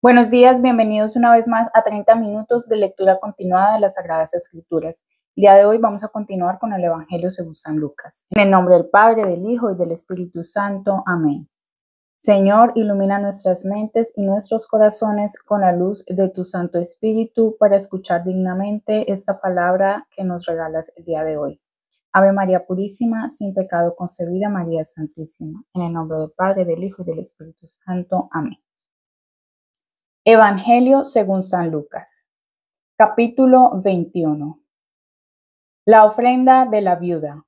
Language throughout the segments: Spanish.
Buenos días, bienvenidos una vez más a 30 minutos de lectura continuada de las Sagradas Escrituras. El día de hoy vamos a continuar con el Evangelio según San Lucas. En el nombre del Padre, del Hijo y del Espíritu Santo. Amén. Señor, ilumina nuestras mentes y nuestros corazones con la luz de tu Santo Espíritu para escuchar dignamente esta palabra que nos regalas el día de hoy. Ave María Purísima, sin pecado concebida, María Santísima. En el nombre del Padre, del Hijo y del Espíritu Santo. Amén. Evangelio según San Lucas, capítulo 21. La ofrenda de la viuda.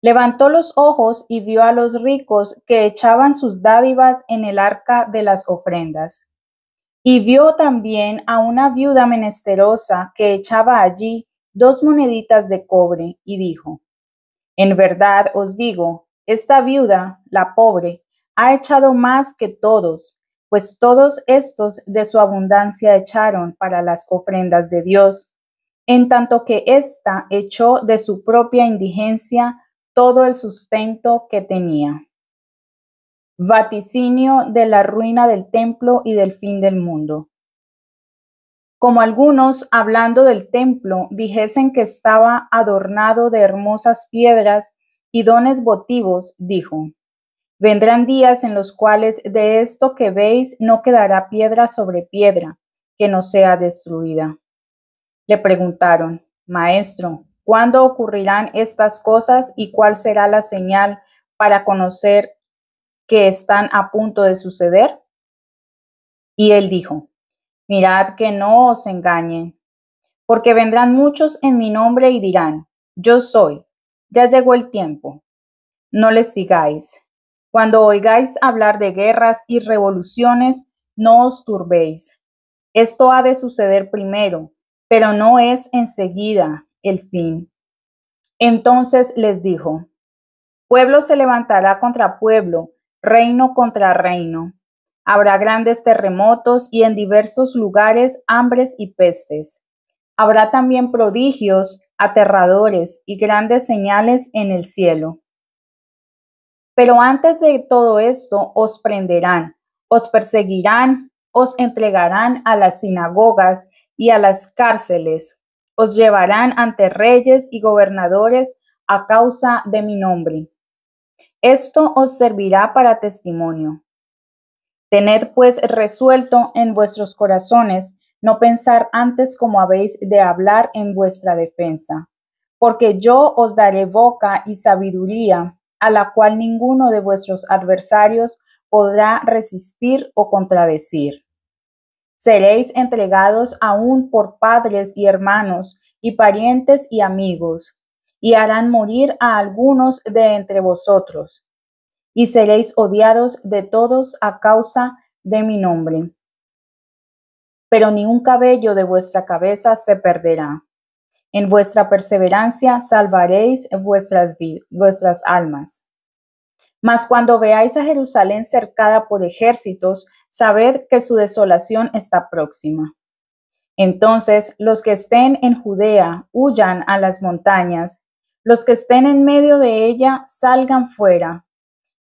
Levantó los ojos y vio a los ricos que echaban sus dádivas en el arca de las ofrendas. Y vio también a una viuda menesterosa que echaba allí 2 moneditas de cobre, y dijo: En verdad os digo, esta viuda, la pobre, ha echado más que todos, pues todos estos de su abundancia echaron para las ofrendas de Dios, en tanto que ésta echó de su propia indigencia todo el sustento que tenía. Vaticinio de la ruina del templo y del fin del mundo. Como algunos, hablando del templo, dijesen que estaba adornado de hermosas piedras y dones votivos, dijo: Vendrán días en los cuales de esto que veis no quedará piedra sobre piedra, que no sea destruida. Le preguntaron: Maestro, ¿cuándo ocurrirán estas cosas y cuál será la señal para conocer que están a punto de suceder? Y él dijo: Mirad que no os engañen, porque vendrán muchos en mi nombre y dirán: Yo soy, ya llegó el tiempo. No les sigáis. Cuando oigáis hablar de guerras y revoluciones, no os turbéis. Esto ha de suceder primero, pero no es enseguida el fin. Entonces les dijo: Pueblo se levantará contra pueblo, reino contra reino. Habrá grandes terremotos y en diversos lugares hambres y pestes. Habrá también prodigios aterradores y grandes señales en el cielo. Pero antes de todo esto os prenderán, os perseguirán, os entregarán a las sinagogas y a las cárceles, os llevarán ante reyes y gobernadores a causa de mi nombre. Esto os servirá para testimonio. Tened pues resuelto en vuestros corazones no pensar antes como habéis de hablar en vuestra defensa, porque yo os daré boca y sabiduría, a la cual ninguno de vuestros adversarios podrá resistir o contradecir. Seréis entregados aún por padres y hermanos, y parientes y amigos, y harán morir a algunos de entre vosotros, y seréis odiados de todos a causa de mi nombre. Pero ni un cabello de vuestra cabeza se perderá. En vuestra perseverancia salvaréis vuestras almas. Mas cuando veáis a Jerusalén cercada por ejércitos, sabed que su desolación está próxima. Entonces los que estén en Judea huyan a las montañas, los que estén en medio de ella salgan fuera,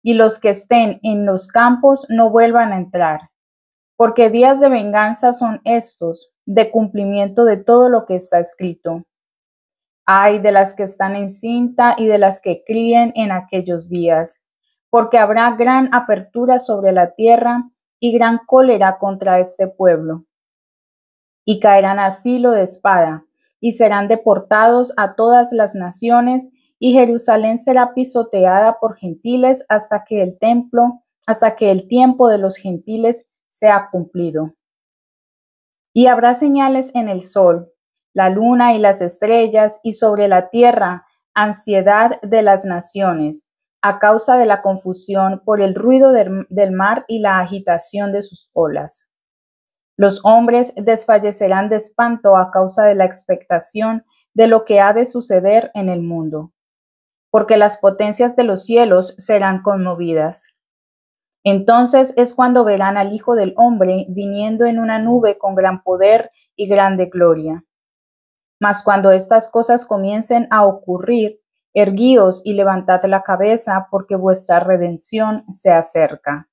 y los que estén en los campos no vuelvan a entrar, porque días de venganza son estos, de cumplimiento de todo lo que está escrito. Ay de las que están encinta y de las que críen en aquellos días, porque habrá gran apertura sobre la tierra y gran cólera contra este pueblo. Y caerán al filo de espada, y serán deportados a todas las naciones, y Jerusalén será pisoteada por gentiles hasta que el tiempo de los gentiles sea cumplido. Y habrá señales en el sol, la luna y las estrellas, y sobre la tierra ansiedad de las naciones, a causa de la confusión por el ruido del mar y la agitación de sus olas. Los hombres desfallecerán de espanto a causa de la expectación de lo que ha de suceder en el mundo, porque las potencias de los cielos serán conmovidas. Entonces es cuando verán al Hijo del Hombre viniendo en una nube con gran poder y grande gloria. Mas cuando estas cosas comiencen a ocurrir, erguíos y levantad la cabeza, porque vuestra redención se acerca.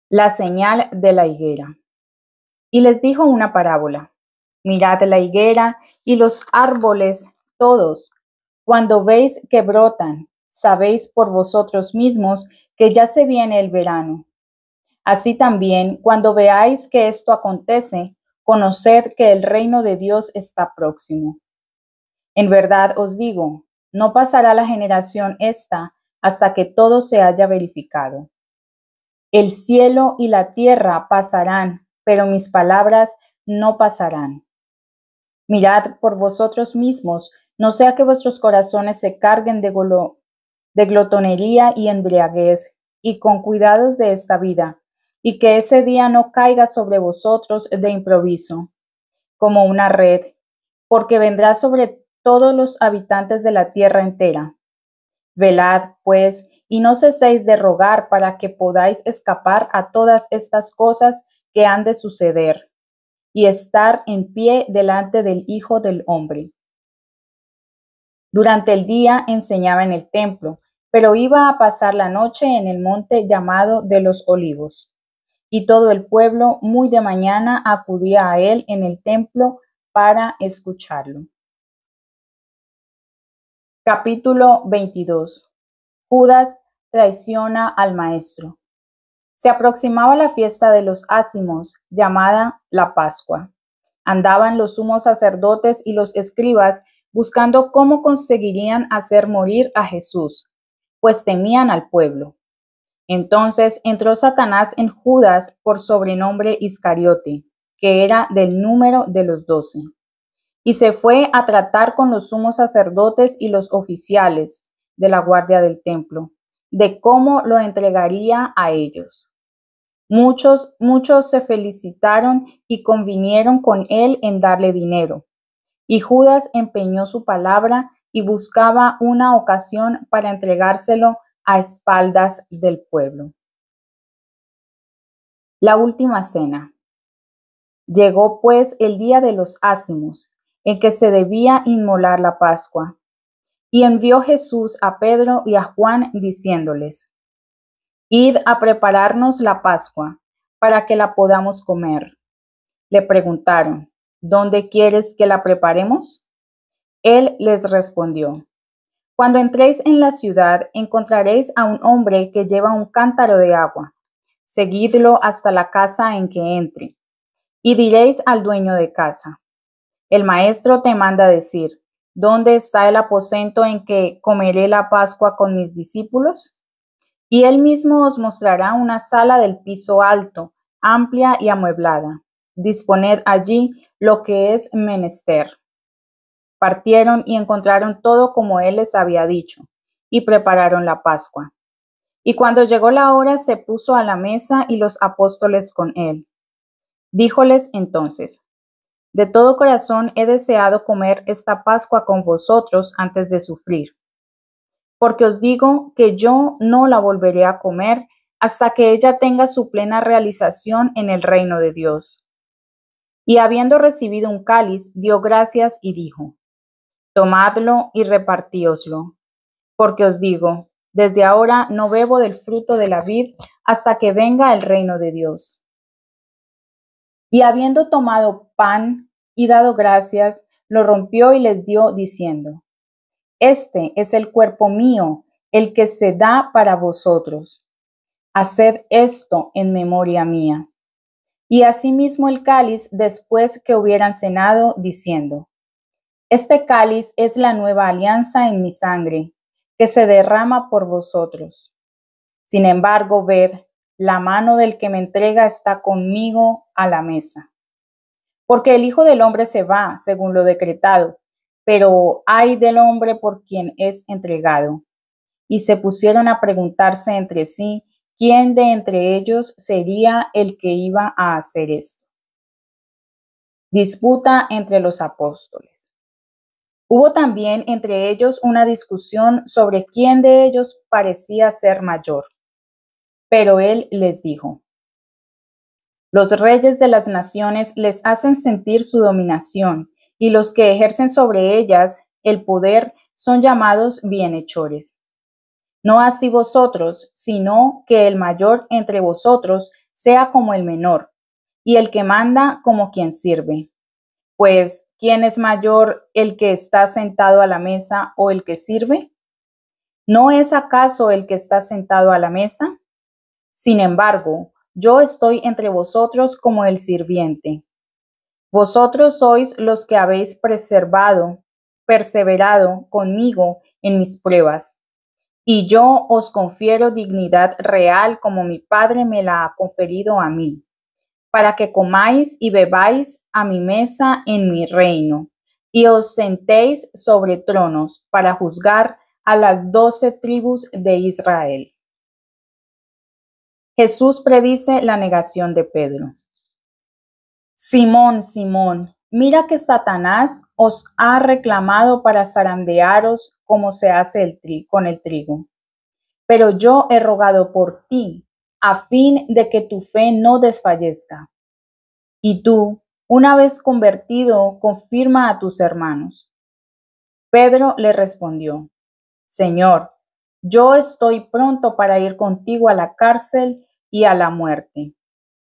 La señal de la higuera. Y les dijo una parábola. Mirad la higuera y los árboles todos. Cuando veis que brotan, sabéis por vosotros mismos que ya se viene el verano. Así también, cuando veáis que esto acontece, conoced que el reino de Dios está próximo. En verdad os digo, no pasará la generación esta hasta que todo se haya verificado. El cielo y la tierra pasarán, pero mis palabras no pasarán. Mirad por vosotros mismos, no sea que vuestros corazones se carguen de glotonería y embriaguez, y con cuidados de esta vida, y que ese día no caiga sobre vosotros de improviso, como una red, porque vendrá sobre todos los habitantes de la tierra entera. Velad, pues, y no ceséis de rogar para que podáis escapar a todas estas cosas que han de suceder, y estar en pie delante del Hijo del Hombre. Durante el día enseñaba en el templo, pero iba a pasar la noche en el monte llamado de los Olivos. Y todo el pueblo muy de mañana acudía a él en el templo para escucharlo. Capítulo 22. Judas traiciona al maestro. Se aproximaba la fiesta de los ácimos, llamada la Pascua. Andaban los sumos sacerdotes y los escribas buscando cómo conseguirían hacer morir a Jesús, pues temían al pueblo. Entonces entró Satanás en Judas, por sobrenombre Iscariote, que era del número de los 12, y se fue a tratar con los sumos sacerdotes y los oficiales de la guardia del templo, de cómo lo entregaría a ellos. Muchos se felicitaron y convinieron con él en darle dinero. Y Judas empeñó su palabra y buscaba una ocasión para entregárselo a espaldas del pueblo. La última cena. Llegó pues el día de los ácimos, en que se debía inmolar la Pascua. Y envió Jesús a Pedro y a Juan diciéndoles: Id a prepararnos la Pascua, para que la podamos comer. Le preguntaron: ¿Dónde quieres que la preparemos? Él les respondió: Cuando entréis en la ciudad, encontraréis a un hombre que lleva un cántaro de agua. Seguidlo hasta la casa en que entre, y diréis al dueño de casa: El maestro te manda decir, ¿dónde está el aposento en que comeré la Pascua con mis discípulos? Y él mismo os mostrará una sala del piso alto, amplia y amueblada. Disponed allí lo que es menester. Partieron y encontraron todo como él les había dicho, y prepararon la Pascua. Y cuando llegó la hora, se puso a la mesa y los apóstoles con él. Díjoles entonces: De todo corazón he deseado comer esta Pascua con vosotros antes de sufrir. Porque os digo que yo no la volveré a comer hasta que ella tenga su plena realización en el reino de Dios. Y habiendo recibido un cáliz, dio gracias y dijo: Tomadlo y repartíoslo, porque os digo, desde ahora no bebo del fruto de la vid hasta que venga el reino de Dios. Y habiendo tomado pan y dado gracias, lo rompió y les dio, diciendo: Este es el cuerpo mío, el que se da para vosotros. Haced esto en memoria mía. Y asimismo el cáliz después que hubieran cenado, diciendo: Este cáliz es la nueva alianza en mi sangre, que se derrama por vosotros. Sin embargo, ved, la mano del que me entrega está conmigo a la mesa. Porque el Hijo del Hombre se va, según lo decretado, pero ay del hombre por quien es entregado. Y se pusieron a preguntarse entre sí quién de entre ellos sería el que iba a hacer esto. Disputa entre los apóstoles. Hubo también entre ellos una discusión sobre quién de ellos parecía ser mayor. Pero él les dijo: Los reyes de las naciones les hacen sentir su dominación, y los que ejercen sobre ellas el poder son llamados bienhechores. No así vosotros, sino que el mayor entre vosotros sea como el menor, y el que manda como quien sirve. Pues, ¿quién es mayor, el que está sentado a la mesa o el que sirve? ¿No es acaso el que está sentado a la mesa? Sin embargo, yo estoy entre vosotros como el sirviente. Vosotros sois los que habéis perseverado conmigo en mis pruebas, y yo os confiero dignidad real como mi Padre me la ha conferido a mí, para que comáis y bebáis a mi mesa en mi reino, y os sentéis sobre tronos para juzgar a las 12 tribus de Israel. Jesús predice la negación de Pedro. Simón, Simón, mira que Satanás os ha reclamado para zarandearos como se hace con el trigo. Pero yo he rogado por ti, a fin de que tu fe no desfallezca. Y tú, una vez convertido, confirma a tus hermanos. Pedro le respondió, Señor, yo estoy pronto para ir contigo a la cárcel y a la muerte.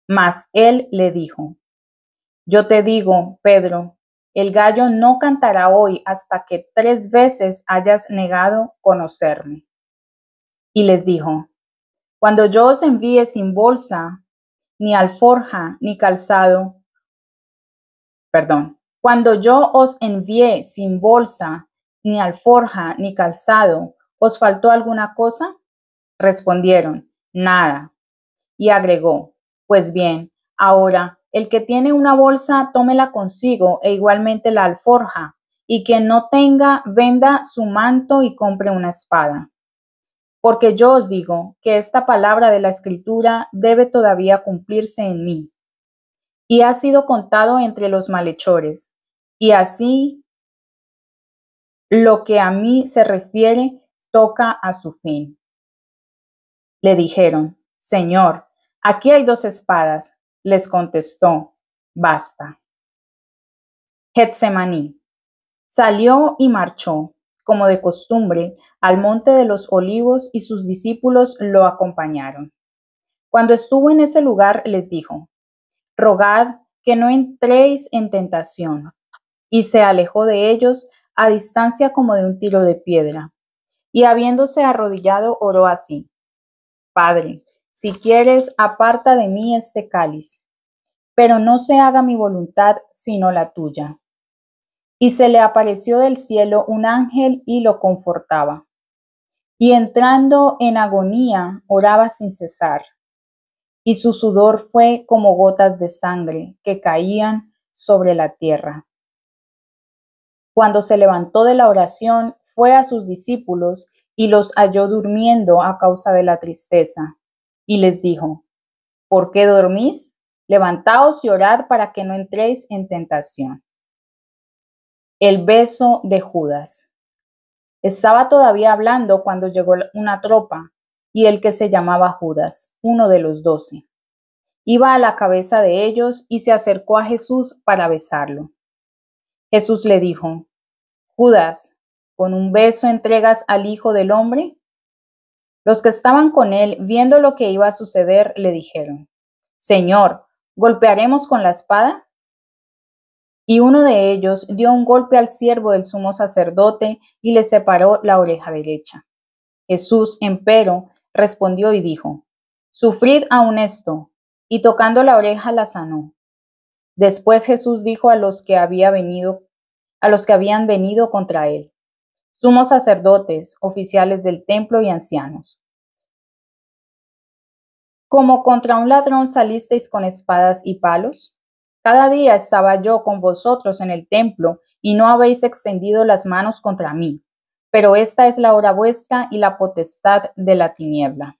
Mas él le dijo, yo te digo, Pedro, el gallo no cantará hoy hasta que 3 veces hayas negado conocerme. Y les dijo, cuando yo os envíe sin bolsa, ni alforja, ni calzado, cuando yo os envié sin bolsa, ni alforja, ni calzado, ¿os faltó alguna cosa? Respondieron, nada. Y agregó, pues bien, ahora el que tiene una bolsa, tómela consigo e igualmente la alforja, y quien no tenga, venda su manto y compre una espada. Porque yo os digo que esta palabra de la Escritura debe todavía cumplirse en mí. Y ha sido contado entre los malhechores. Y así, lo que a mí se refiere, toca a su fin. Le dijeron, Señor, aquí hay 2 espadas. Les contestó, basta. Getsemaní. Salió y marchó, como de costumbre, al monte de los olivos y sus discípulos lo acompañaron. Cuando estuvo en ese lugar, les dijo, rogad que no entréis en tentación. Y se alejó de ellos a distancia como de un tiro de piedra. Y habiéndose arrodillado, oró así, Padre, si quieres, aparta de mí este cáliz, pero no se haga mi voluntad, sino la tuya. Y se le apareció del cielo un ángel y lo confortaba. Y entrando en agonía, oraba sin cesar. Y su sudor fue como gotas de sangre que caían sobre la tierra. Cuando se levantó de la oración, fue a sus discípulos y los halló durmiendo a causa de la tristeza. Y les dijo, ¿por qué dormís? Levantaos y orad para que no entréis en tentación. El beso de Judas. Estaba todavía hablando cuando llegó una tropa, y el que se llamaba Judas, uno de los 12, iba a la cabeza de ellos y se acercó a Jesús para besarlo. Jesús le dijo, Judas, ¿con un beso entregas al Hijo del Hombre? Los que estaban con él, viendo lo que iba a suceder, le dijeron, Señor, ¿golpearemos con la espada? Y uno de ellos dio un golpe al siervo del sumo sacerdote y le separó la oreja derecha. Jesús, empero, respondió y dijo, Sufrid aún esto, y tocando la oreja la sanó. Después Jesús dijo a los que habían venido contra él, sumos sacerdotes, oficiales del templo y ancianos. ¿Como contra un ladrón salisteis con espadas y palos? Cada día estaba yo con vosotros en el templo y no habéis extendido las manos contra mí, pero esta es la hora vuestra y la potestad de la tiniebla.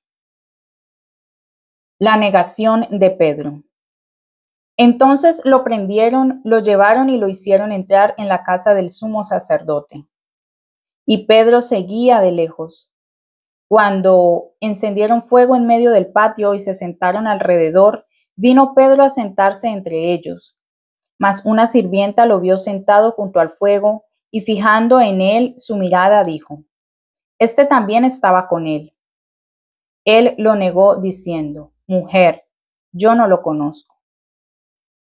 La negación de Pedro. Entonces lo prendieron, lo llevaron y lo hicieron entrar en la casa del sumo sacerdote. Y Pedro seguía de lejos. Cuando encendieron fuego en medio del patio y se sentaron alrededor, vino Pedro a sentarse entre ellos. Mas una sirvienta lo vio sentado junto al fuego y fijando en él su mirada dijo, Este también estaba con él. Él lo negó diciendo, Mujer, yo no lo conozco.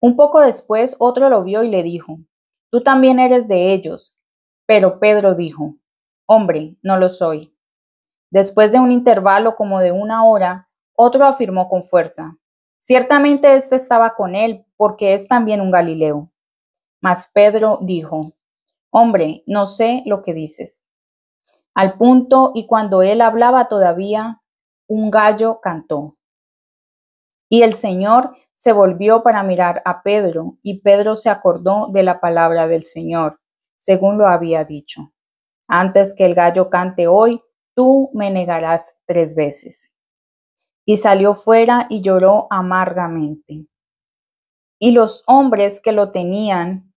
Un poco después otro lo vio y le dijo, tú también eres de ellos. Pero Pedro dijo, hombre, no lo soy. Después de un intervalo como de 1 hora, otro afirmó con fuerza, ciertamente éste estaba con él, porque es también un Galileo. Mas Pedro dijo, hombre, no sé lo que dices. Al punto, y cuando él hablaba todavía, un gallo cantó. Y el Señor se volvió para mirar a Pedro, y Pedro se acordó de la palabra del Señor, según lo había dicho. Antes que el gallo cante hoy, tú me negarás 3 veces. Y salió fuera y lloró amargamente. Y los hombres que lo tenían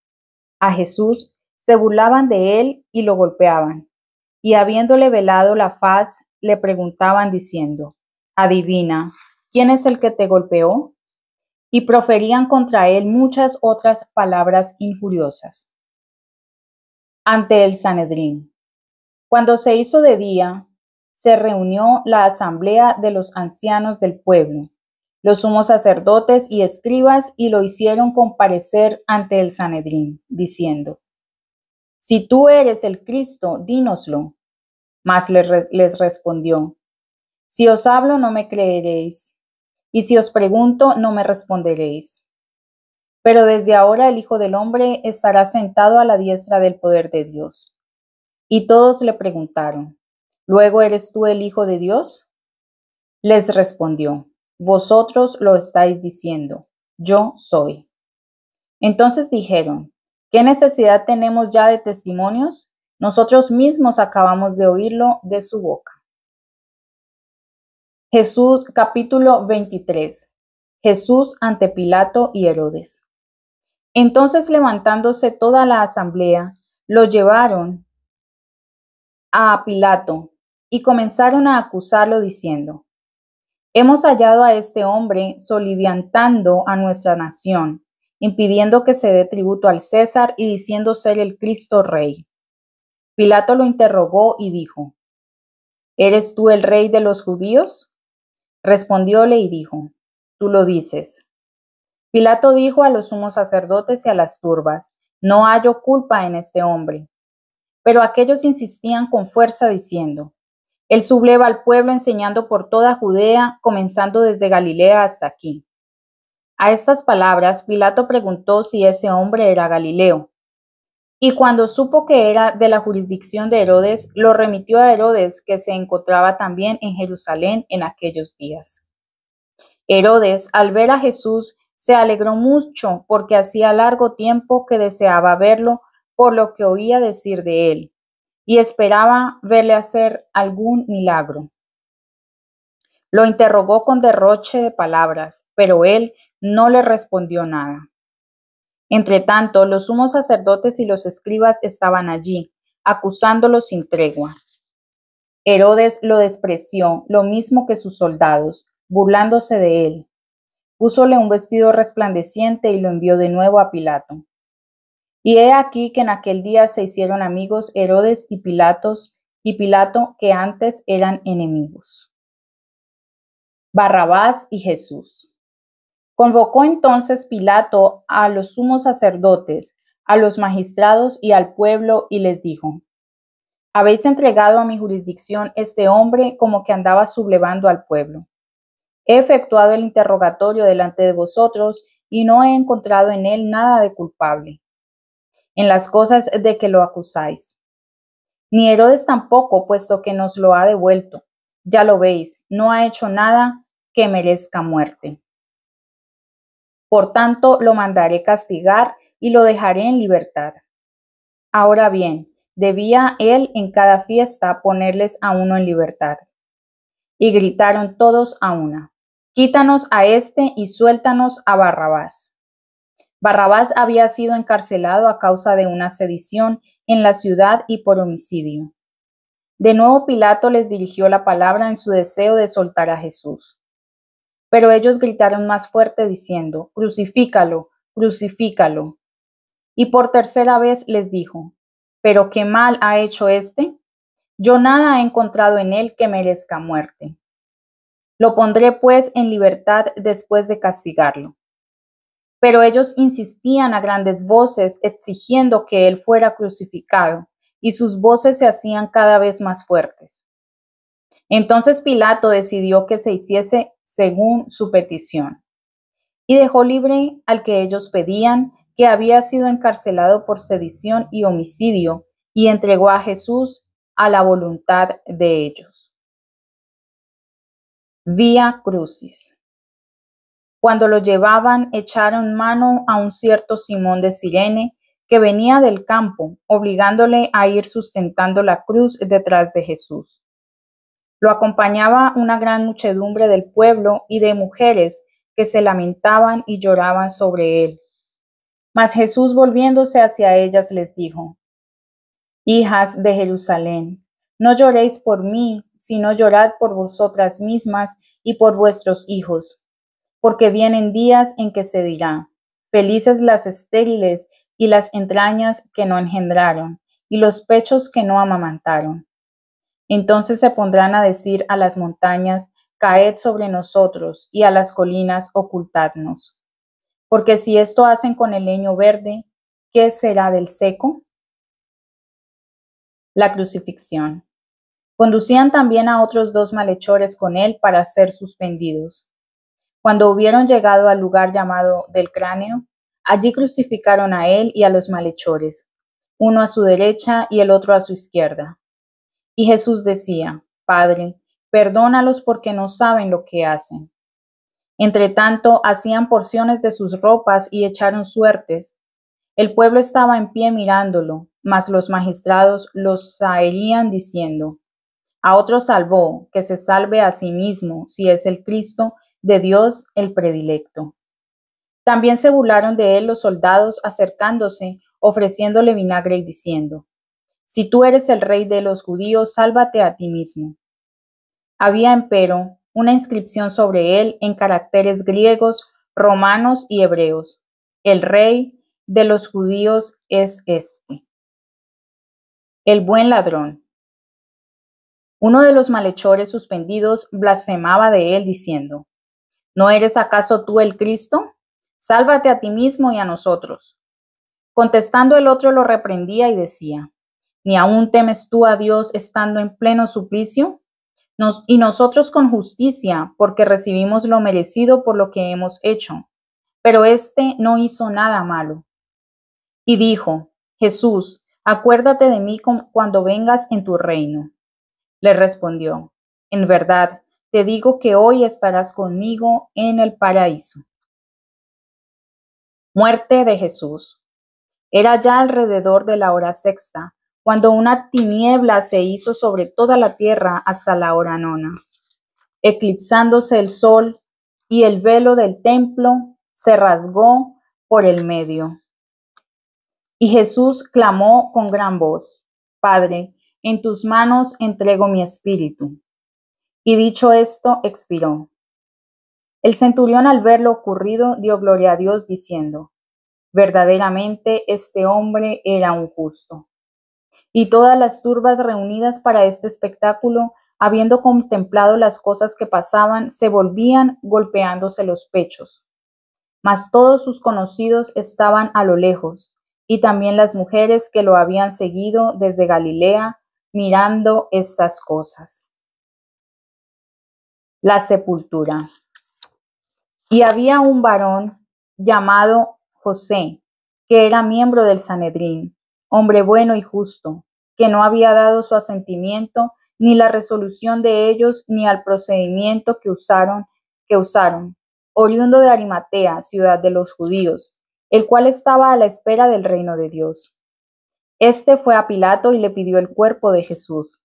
a Jesús se burlaban de él y lo golpeaban. Y habiéndole velado la faz, le preguntaban diciendo, adivina, ¿quién es el que te golpeó? Y proferían contra él muchas otras palabras injuriosas. Ante el Sanedrín. Cuando se hizo de día, se reunió la asamblea de los ancianos del pueblo, los sumos sacerdotes y escribas, y lo hicieron comparecer ante el Sanedrín, diciendo, si tú eres el Cristo, dínoslo. Mas les respondió, si os hablo no me creeréis, y si os pregunto no me responderéis. Pero desde ahora el Hijo del Hombre estará sentado a la diestra del poder de Dios. Y todos le preguntaron, ¿luego eres tú el Hijo de Dios? Les respondió, vosotros lo estáis diciendo, yo soy. Entonces dijeron, ¿qué necesidad tenemos ya de testimonios? Nosotros mismos acabamos de oírlo de su boca. Jesús, capítulo 23. Jesús ante Pilato y Herodes. Entonces levantándose toda la asamblea, lo llevaron a Pilato y comenzaron a acusarlo diciendo, hemos hallado a este hombre soliviantando a nuestra nación, impidiendo que se dé tributo al César y diciendo ser el Cristo Rey. Pilato lo interrogó y dijo, ¿eres tú el rey de los judíos? Respondióle y dijo, tú lo dices. Pilato dijo a los sumos sacerdotes y a las turbas, no hallo culpa en este hombre. Pero aquellos insistían con fuerza diciendo, él subleva al pueblo enseñando por toda Judea, comenzando desde Galilea hasta aquí. A estas palabras, Pilato preguntó si ese hombre era Galileo. Y cuando supo que era de la jurisdicción de Herodes, lo remitió a Herodes, que se encontraba también en Jerusalén en aquellos días. Herodes, al ver a Jesús, se alegró mucho porque hacía largo tiempo que deseaba verlo por lo que oía decir de él, y esperaba verle hacer algún milagro. Lo interrogó con derroche de palabras, pero él no le respondió nada. Entretanto, los sumos sacerdotes y los escribas estaban allí, acusándolo sin tregua. Herodes lo despreció, lo mismo que sus soldados, burlándose de él. Púsole un vestido resplandeciente y lo envió de nuevo a Pilato. Y he aquí que en aquel día se hicieron amigos Herodes y Pilato, que antes eran enemigos. Barrabás y Jesús. Convocó entonces Pilato a los sumos sacerdotes, a los magistrados y al pueblo, y les dijo, habéis entregado a mi jurisdicción este hombre como que andaba sublevando al pueblo. He efectuado el interrogatorio delante de vosotros y no he encontrado en él nada de culpable en las cosas de que lo acusáis. Ni Herodes tampoco, puesto que nos lo ha devuelto. Ya lo veis, no ha hecho nada que merezca muerte. Por tanto, lo mandaré castigar y lo dejaré en libertad. Ahora bien, debía él en cada fiesta ponerles a uno en libertad. Y gritaron todos a una, quítanos a este y suéltanos a Barrabás. Barrabás había sido encarcelado a causa de una sedición en la ciudad y por homicidio. De nuevo Pilato les dirigió la palabra en su deseo de soltar a Jesús. Pero ellos gritaron más fuerte diciendo, crucifícalo, crucifícalo. Y por tercera vez les dijo, ¿pero qué mal ha hecho éste? Yo nada he encontrado en él que merezca muerte. Lo pondré pues en libertad después de castigarlo. Pero ellos insistían a grandes voces exigiendo que él fuera crucificado, y sus voces se hacían cada vez más fuertes. Entonces Pilato decidió que se hiciese según su petición, y dejó libre al que ellos pedían, que había sido encarcelado por sedición y homicidio, y entregó a Jesús a la voluntad de ellos. Vía Crucis. Cuando lo llevaban, echaron mano a un cierto Simón de Cirene, que venía del campo, obligándole a ir sustentando la cruz detrás de Jesús. Lo acompañaba una gran muchedumbre del pueblo y de mujeres que se lamentaban y lloraban sobre él. Mas Jesús, volviéndose hacia ellas, les dijo: Hijas de Jerusalén, no lloréis por mí, sino llorad por vosotras mismas y por vuestros hijos, porque vienen días en que se dirá: felices las estériles y las entrañas que no engendraron, y los pechos que no amamantaron. Entonces se pondrán a decir a las montañas: caed sobre nosotros, y a las colinas: ocultadnos. Porque si esto hacen con el leño verde, ¿qué será del seco? La crucifixión. Conducían también a otros 2 malhechores con él para ser suspendidos. Cuando hubieron llegado al lugar llamado del Cráneo, allí crucificaron a él y a los malhechores, uno a su derecha y el otro a su izquierda. Y Jesús decía: Padre, perdónalos porque no saben lo que hacen. Entretanto, hacían porciones de sus ropas y echaron suertes. El pueblo estaba en pie mirándolo, mas los magistrados los zaherían diciendo: a otro salvó, que se salve a sí mismo, si es el Cristo de Dios, el predilecto. También se burlaron de él los soldados, acercándose, ofreciéndole vinagre y diciendo: si tú eres el rey de los judíos, sálvate a ti mismo. Había, empero, una inscripción sobre él en caracteres griegos, romanos y hebreos: el rey de los judíos es este. El buen ladrón. Uno de los malhechores suspendidos blasfemaba de él diciendo: ¿no eres acaso tú el Cristo? Sálvate a ti mismo y a nosotros. Contestando, el otro lo reprendía y decía: ¿ni aún temes tú a Dios estando en pleno suplicio? Y nosotros con justicia, porque recibimos lo merecido por lo que hemos hecho. Pero éste no hizo nada malo. Y dijo: Jesús, acuérdate de mí cuando vengas en tu reino. Le respondió: en verdad, te digo que hoy estarás conmigo en el paraíso. Muerte de Jesús. Era ya alrededor de la hora sexta, cuando una tiniebla se hizo sobre toda la tierra hasta la hora nona, eclipsándose el sol, y el velo del templo se rasgó por el medio. Y Jesús clamó con gran voz: Padre, en tus manos entrego mi espíritu. Y dicho esto, expiró. El centurión, al ver lo ocurrido, dio gloria a Dios, diciendo: verdaderamente este hombre era un justo. Y todas las turbas reunidas para este espectáculo, habiendo contemplado las cosas que pasaban, se volvían golpeándose los pechos. Mas todos sus conocidos estaban a lo lejos, y también las mujeres que lo habían seguido desde Galilea, mirando estas cosas. La sepultura. Y había un varón llamado José, que era miembro del Sanedrín, hombre bueno y justo, que no había dado su asentimiento ni la resolución de ellos ni al procedimiento que usaron, oriundo de Arimatea, ciudad de los judíos, el cual estaba a la espera del reino de Dios. Este fue a Pilato y le pidió el cuerpo de Jesús.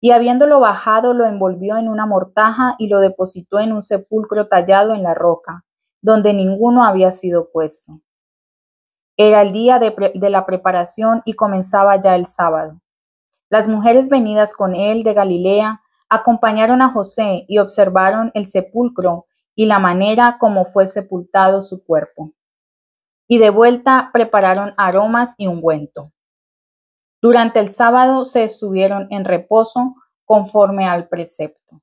Y habiéndolo bajado, lo envolvió en una mortaja y lo depositó en un sepulcro tallado en la roca, donde ninguno había sido puesto. Era el día de la preparación y comenzaba ya el sábado. Las mujeres venidas con él de Galilea acompañaron a José y observaron el sepulcro y la manera como fue sepultado su cuerpo. Y de vuelta prepararon aromas y ungüento. Durante el sábado se estuvieron en reposo conforme al precepto.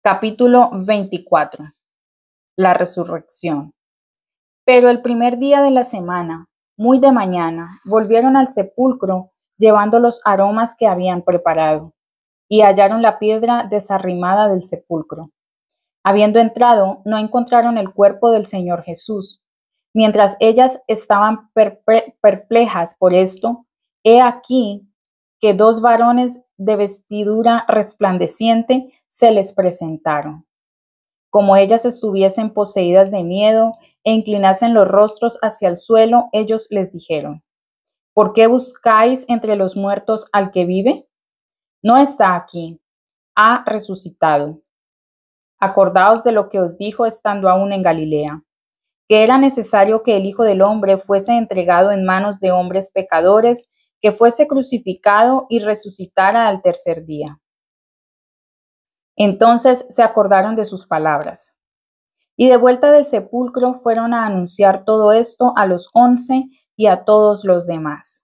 Capítulo 24. La resurrección. Pero el primer día de la semana, muy de mañana, volvieron al sepulcro llevando los aromas que habían preparado, y hallaron la piedra desarrimada del sepulcro. Habiendo entrado, no encontraron el cuerpo del Señor Jesús. Mientras ellas estaban perplejas por esto, he aquí que dos varones de vestidura resplandeciente se les presentaron. Como ellas estuviesen poseídas de miedo e inclinasen los rostros hacia el suelo, ellos les dijeron: ¿Por qué buscáis entre los muertos al que vive? No está aquí, ha resucitado. Acordaos de lo que os dijo estando aún en Galilea, que era necesario que el Hijo del Hombre fuese entregado en manos de hombres pecadores, que fuese crucificado y resucitara al tercer día. Entonces se acordaron de sus palabras. Y de vuelta del sepulcro fueron a anunciar todo esto a los 11 y a todos los demás.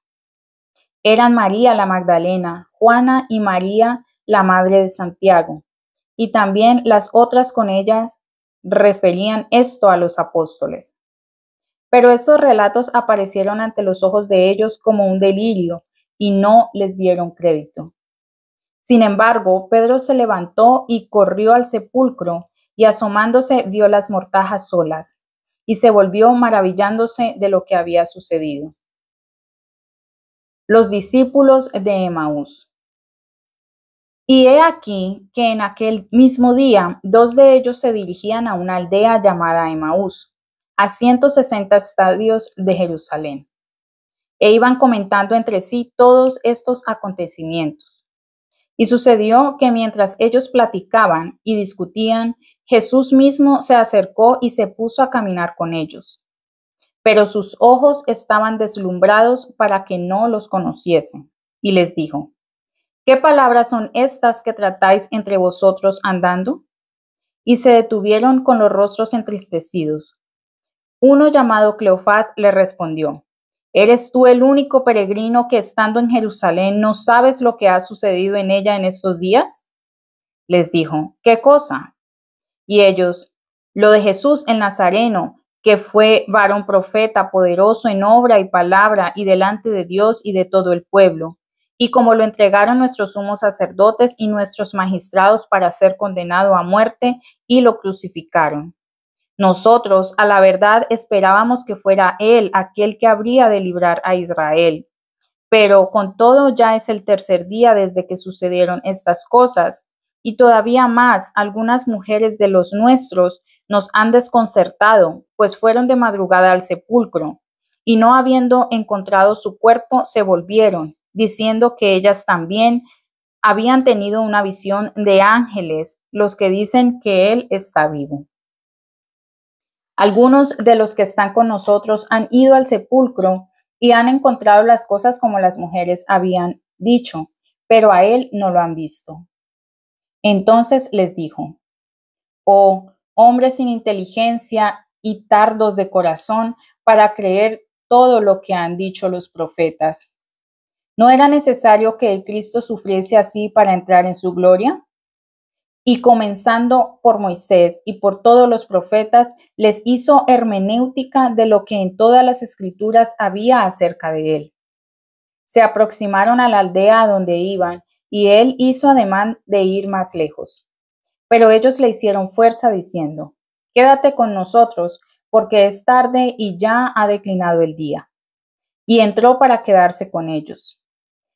Eran María la Magdalena, Juana y María, la madre de Santiago, y también las otras con ellas referían esto a los apóstoles. Pero estos relatos aparecieron ante los ojos de ellos como un delirio y no les dieron crédito. Sin embargo, Pedro se levantó y corrió al sepulcro, y asomándose vio las mortajas solas, y se volvió maravillándose de lo que había sucedido. Los discípulos de Emaús. Y he aquí que en aquel mismo día 2 de ellos se dirigían a una aldea llamada Emaús, a 160 estadios de Jerusalén, e iban comentando entre sí todos estos acontecimientos. Y sucedió que mientras ellos platicaban y discutían, Jesús mismo se acercó y se puso a caminar con ellos. Pero sus ojos estaban deslumbrados para que no los conociesen. Y les dijo: ¿Qué palabras son estas que tratáis entre vosotros andando? Y se detuvieron con los rostros entristecidos. Uno llamado Cleofás le respondió: ¿Eres tú el único peregrino que estando en Jerusalén no sabes lo que ha sucedido en ella en estos días? Les dijo: ¿Qué cosa? Y ellos: Lo de Jesús el Nazareno, que fue varón profeta, poderoso en obra y palabra y delante de Dios y de todo el pueblo. Y como lo entregaron nuestros sumos sacerdotes y nuestros magistrados para ser condenado a muerte, y lo crucificaron. Nosotros, a la verdad, esperábamos que fuera Él aquel que habría de librar a Israel. Pero con todo ya es el tercer día desde que sucedieron estas cosas, y todavía más algunas mujeres de los nuestros nos han desconcertado, pues fueron de madrugada al sepulcro, y no habiendo encontrado su cuerpo, se volvieron, diciendo que ellas también habían tenido una visión de ángeles, los que dicen que Él está vivo. Algunos de los que están con nosotros han ido al sepulcro y han encontrado las cosas como las mujeres habían dicho, pero a él no lo han visto. Entonces les dijo: Oh, hombres sin inteligencia y tardos de corazón para creer todo lo que han dicho los profetas. ¿No era necesario que el Cristo sufriese así para entrar en su gloria? Y comenzando por Moisés y por todos los profetas, les hizo hermenéutica de lo que en todas las escrituras había acerca de él. Se aproximaron a la aldea a donde iban, y él hizo ademán de ir más lejos. Pero ellos le hicieron fuerza diciendo: Quédate con nosotros, porque es tarde y ya ha declinado el día. Y entró para quedarse con ellos.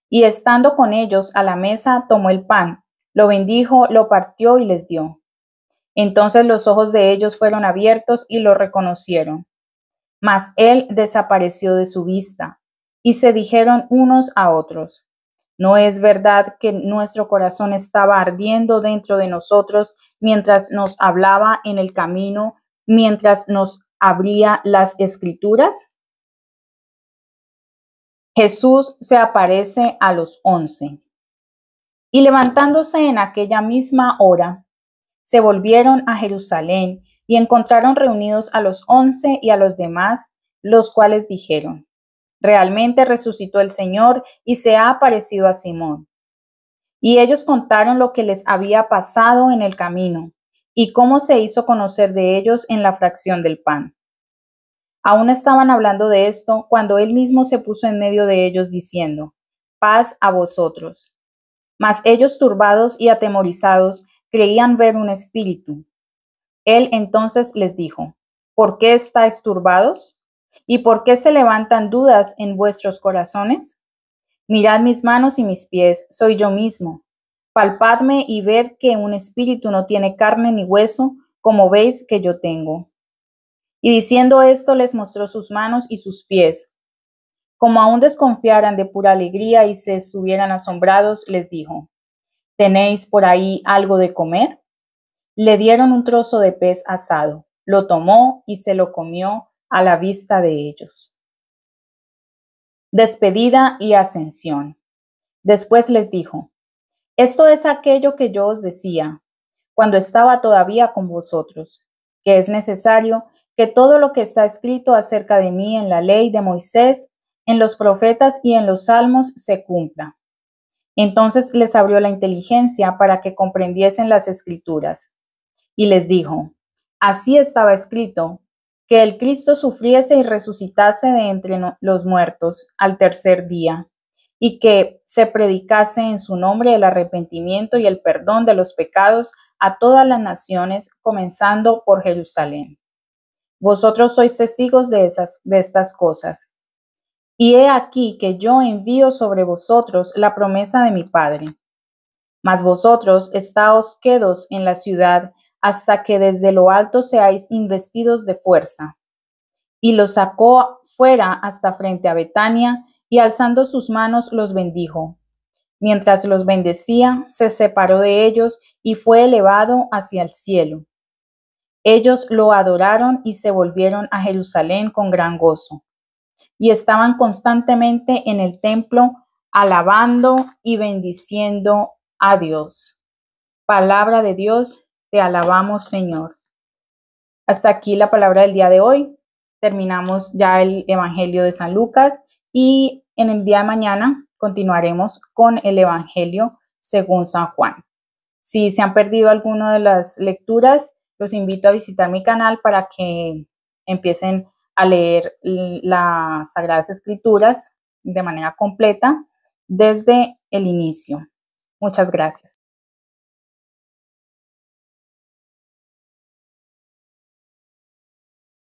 Y estando con ellos a la mesa, tomó el pan, lo bendijo, lo partió y les dio. Entonces los ojos de ellos fueron abiertos y lo reconocieron. Mas él desapareció de su vista, y se dijeron unos a otros: ¿No es verdad que nuestro corazón estaba ardiendo dentro de nosotros mientras nos hablaba en el camino, mientras nos abría las escrituras? Jesús se aparece a los 11. Y levantándose en aquella misma hora, se volvieron a Jerusalén y encontraron reunidos a los 11 y a los demás, los cuales dijeron: Realmente resucitó el Señor y se ha aparecido a Simón. Y ellos contaron lo que les había pasado en el camino y cómo se hizo conocer de ellos en la fracción del pan. Aún estaban hablando de esto cuando él mismo se puso en medio de ellos diciendo: paz a vosotros. Mas ellos, turbados y atemorizados, creían ver un espíritu. Él entonces les dijo: ¿por qué estáis turbados? ¿Y por qué se levantan dudas en vuestros corazones? Mirad mis manos y mis pies, soy yo mismo. Palpadme y ved que un espíritu no tiene carne ni hueso, como veis que yo tengo. Y diciendo esto les mostró sus manos y sus pies. Como aún desconfiaran de pura alegría y se estuvieran asombrados, les dijo: ¿tenéis por ahí algo de comer? Le dieron un trozo de pez asado, lo tomó y se lo comió a la vista de ellos. Despedida y ascensión. Después les dijo: esto es aquello que yo os decía cuando estaba todavía con vosotros, que es necesario que todo lo que está escrito acerca de mí en la ley de Moisés, en los profetas y en los salmos se cumpla. Entonces les abrió la inteligencia para que comprendiesen las escrituras. Y les dijo: así estaba escrito, que el Cristo sufriese y resucitase de entre los muertos al tercer día, y que se predicase en su nombre el arrepentimiento y el perdón de los pecados a todas las naciones, comenzando por Jerusalén. Vosotros sois testigos de estas cosas. Y he aquí que yo envío sobre vosotros la promesa de mi Padre. Mas vosotros estáos quedos en la ciudad hasta que desde lo alto seáis investidos de fuerza. Y los sacó fuera hasta frente a Betania, y alzando sus manos los bendijo. Mientras los bendecía, se separó de ellos y fue elevado hacia el cielo. Ellos lo adoraron y se volvieron a Jerusalén con gran gozo. Y estaban constantemente en el templo, alabando y bendiciendo a Dios. Palabra de Dios, te alabamos, Señor. Hasta aquí la palabra del día de hoy. Terminamos ya el Evangelio de San Lucas y en el día de mañana continuaremos con el Evangelio según San Juan. Si se han perdido alguna de las lecturas, los invito a visitar mi canal para que empiecen a leer las Sagradas Escrituras de manera completa desde el inicio. Muchas gracias.